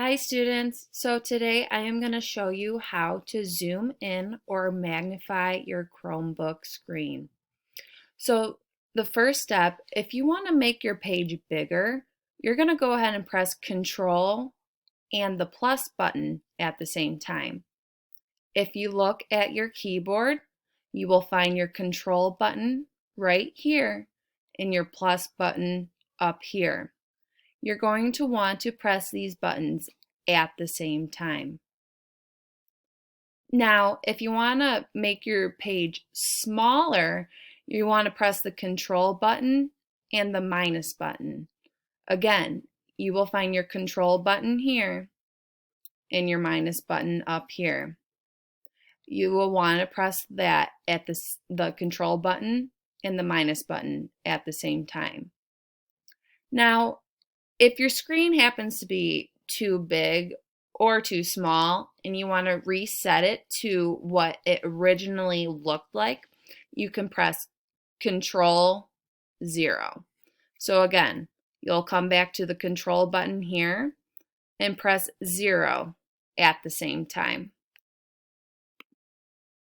Hi students, so today I am going to show you how to zoom in or magnify your Chromebook screen. So the first step, if you want to make your page bigger, you're going to go ahead and press Control and the plus button at the same time. If you look at your keyboard, you will find your Control button right here and your plus button up here. You're going to want to press these buttons at the same time. Now, if you want to make your page smaller, you want to press the Control button and the minus button. Again, you will find your Control button here and your minus button up here. You will want to press that at the Control button and the minus button at the same time. Now, if your screen happens to be too big or too small and you want to reset it to what it originally looked like, you can press Control 0. So again, you'll come back to the Control button here and press 0 at the same time.